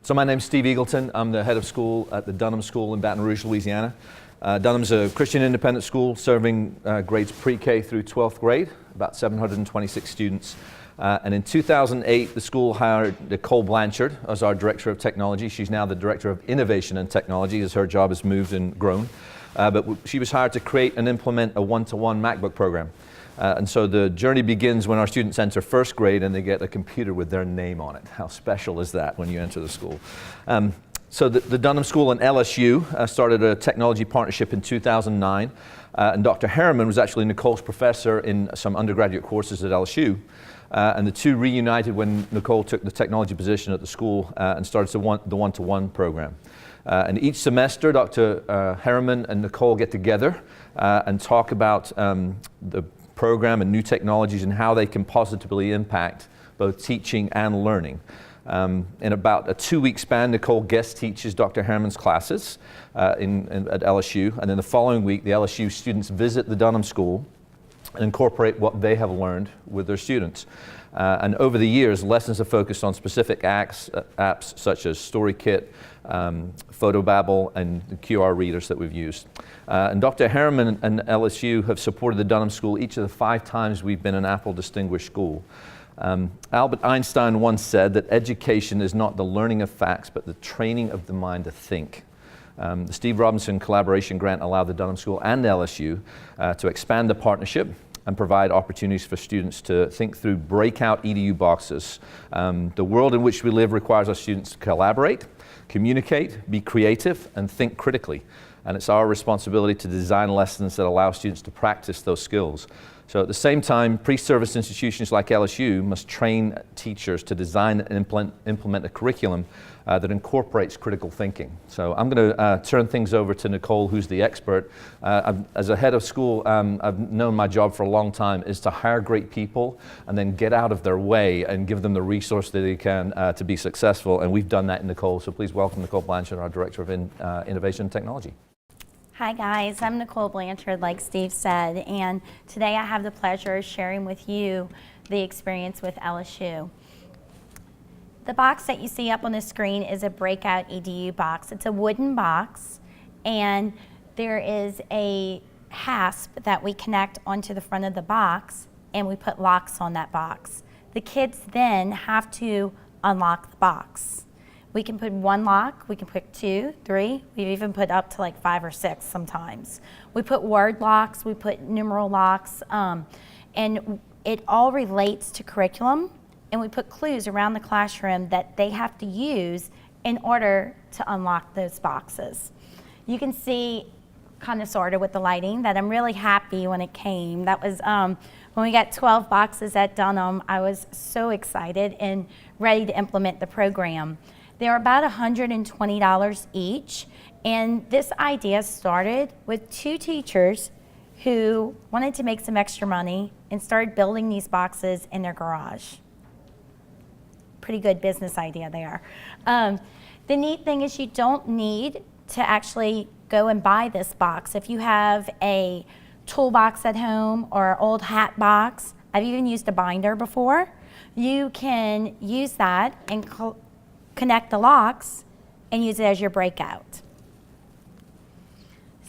So my name's Steve Eagleton. I'm the head of school at the Dunham School in Baton Rouge, Louisiana. Dunham's a Christian independent school serving grades pre-K through 12th grade, about 726 students. And in 2008, the school hired Nicole Blanchard as our Director of Technology. She's now the Director of Innovation and Technology as her job has moved and grown. But she was hired to create and implement a one-to-one MacBook program. And so the journey begins when our students enter first grade and they get a computer with their name on it. How special is that when you enter the school? So the Dunham School and LSU started a technology partnership in 2009. And Dr. Harriman was actually Nicole's professor in some undergraduate courses at LSU. And the two reunited when Nicole took the technology position at the school and started the one-to-one program. And each semester, Dr. Harriman and Nicole get together and talk about the program and new technologies and how they can positively impact both teaching and learning. In about a 2-week span, Nicole guest teaches Dr. Harriman's classes at LSU, and then the following week, the LSU students visit the Dunham School and incorporate what they have learned with their students. And over the years, lessons have focused on specific apps such as StoryKit, Photobabble, and the QR readers that we've used. And Dr. Harriman and LSU have supported the Dunham School each of the 5 times we've been an Apple Distinguished School. Albert Einstein once said that education is not the learning of facts, but the training of the mind to think. The Steve Robinson Collaboration Grant allowed the Dunham School and LSU to expand the partnership and provide opportunities for students to think through Breakout EDU boxes. The world in which we live requires our students to collaborate, communicate, be creative, and think critically. And it's our responsibility to design lessons that allow students to practice those skills. So at the same time, pre-service institutions like LSU must train teachers to design and implement a curriculum that incorporates critical thinking. So I'm going to turn things over to Nicole, who's the expert. As a head of school, I've known my job for a long time is to hire great people and then get out of their way and give them the resource that they can to be successful. And we've done that in Nicole. So please welcome Nicole Blanchard, our Director of Innovation and Technology. Hi guys, I'm Nicole Blanchard, like Steve said, and today I have the pleasure of sharing with you the experience with LSU. The box that you see up on the screen is a Breakout EDU box. It's a wooden box, and there is a hasp that we connect onto the front of the box, and we put locks on that box. The kids then have to unlock the box. We can put 1 lock, we can put 2, 3, we've even put up to like 5 or 6 sometimes. We put word locks, we put numeral locks, and it all relates to curriculum, and we put clues around the classroom that they have to use in order to unlock those boxes. You can see, kind of sort of with the lighting, that I'm really happy when it came. That was when we got 12 boxes at Dunham. I was so excited and ready to implement the program. They're about $120 each, and this idea started with 2 teachers who wanted to make some extra money and started building these boxes in their garage. Pretty good business idea there. The neat thing is you don't need to actually go and buy this box. If you have a toolbox at home or an old hat box, I've even used a binder before, you can use that and connect the locks and use it as your breakout.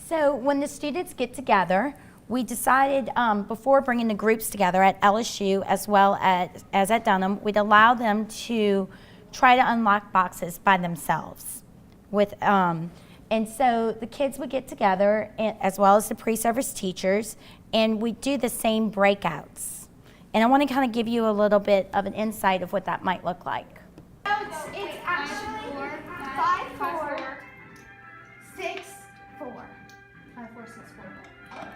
So when the students get together, we decided before bringing the groups together at LSU as well as at Dunham, we'd allow them to try to unlock boxes by themselves. And so the kids would get together as well as the pre-service teachers, and we do the same breakouts. And I want to kind of give you a little bit of an insight of what that might look like. It's actually 5, 4, 6, 4. 5, 4, 6, 4.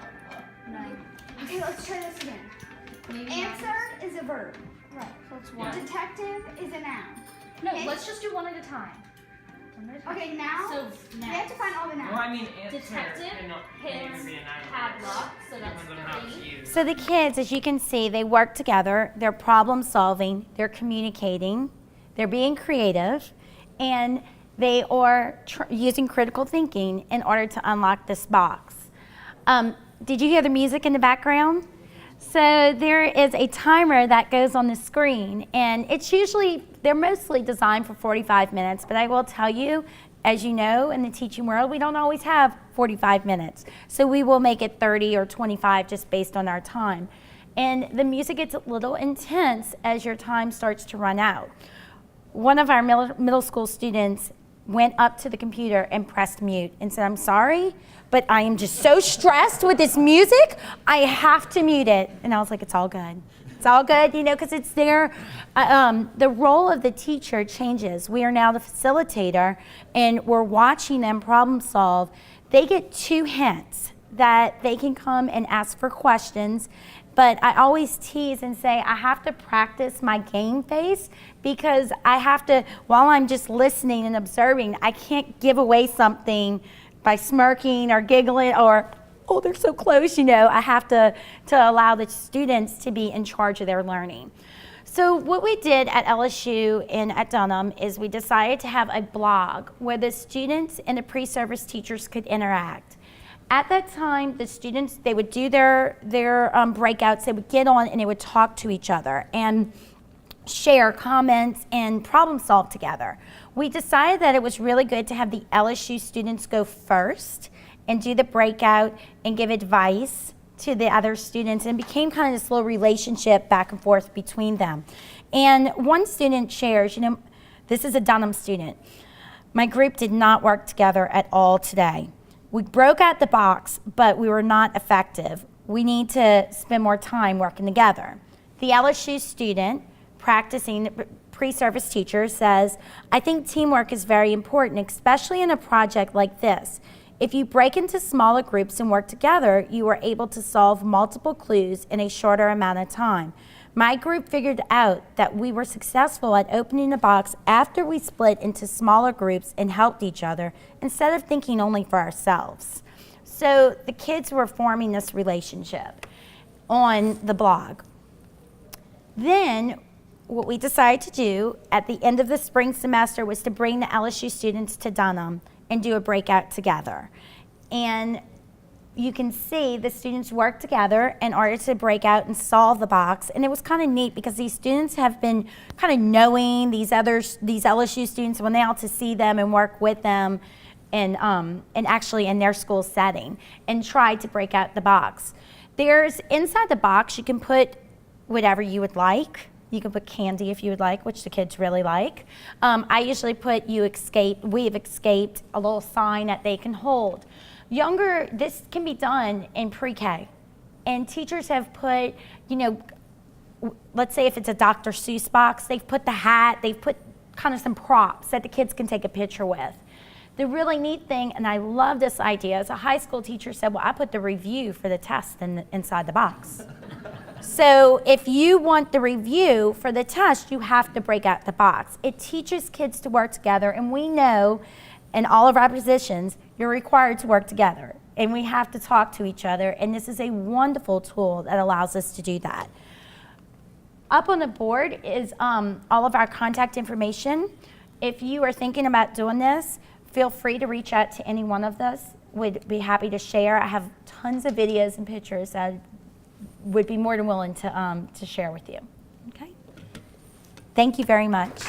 9. Okay, let's try this again. Answer is a verb. Right. So it's 1. Detective is a noun. No, let's just do one at a time. Okay, now we have to find all the nouns. Well, I mean, answer Detective, his, padlock, so that's 3. So the kids, as you can see, they work together, they're problem solving, they're communicating, they're being creative, and they are using critical thinking in order to unlock this box. Did you hear the music in the background? So there is a timer that goes on the screen, and it's usually they're mostly designed for 45 minutes, but I will tell you, as you know, in the teaching world, we don't always have 45 minutes. So we will make it 30 or 25 just based on our time. And the music gets a little intense as your time starts to run out. One of our middle school students went up to the computer and pressed mute and said, "I'm sorry, but I am just so stressed with this music, I have to mute it." And I was like, "It's all good. It's all good," you know, because it's there. The role of the teacher changes. We are now the facilitator, and we're watching them problem solve. They get 2 hints that they can come and ask for questions, but I always tease and say I have to practice my game face, because I have to, while I'm just listening and observing, I can't give away something by smirking or giggling or, "Oh, they're so close," you know. I have to allow the students to be in charge of their learning. So what we did at LSU and at Dunham is we decided to have a blog where the students and the pre-service teachers could interact. At that time, the students, they would do their breakouts, they would get on and they would talk to each other and share comments and problem solve together. We decided that it was really good to have the LSU students go first and do the breakout and give advice to the other students, and it became kind of this little relationship back and forth between them. And one student shares, you know, this is a Dunham student, "My group did not work together at all today. We broke out the box, but we were not effective. We need to spend more time working together." The LSU student, practicing pre-service teacher, says, "I think teamwork is very important, especially in a project like this. If you break into smaller groups and work together, you are able to solve multiple clues in a shorter amount of time. My group figured out that we were successful at opening the box after we split into smaller groups and helped each other instead of thinking only for ourselves." So the kids were forming this relationship on the blog. Then what we decided to do at the end of the spring semester was to bring the LSU students to Dunham and do a breakout together. And you can see the students work together in order to break out and solve the box. And it was kind of neat because these students have been kind of knowing these LSU students when they out to see them and work with them and actually in their school setting and try to break out the box. There's inside the box, you can put whatever you would like. You can put candy if you would like, which the kids really like. I usually put "we have escaped," a little sign that they can hold. This can be done in pre-K. And teachers have put, you know, let's say if it's a Dr. Seuss box, they've put the hat, they've put kind of some props that the kids can take a picture with. The really neat thing, and I love this idea, is a high school teacher said, "Well, I put the review for the test inside the box." So if you want the review for the test, you have to break out the box. It teaches kids to work together, and we know in all of our positions, you're required to work together, and we have to talk to each other, and this is a wonderful tool that allows us to do that. Up on the board is all of our contact information. If you are thinking about doing this, feel free to reach out to any one of us. We'd be happy to share. I have tons of videos and pictures that would be more than willing to share with you. Okay? Thank you very much.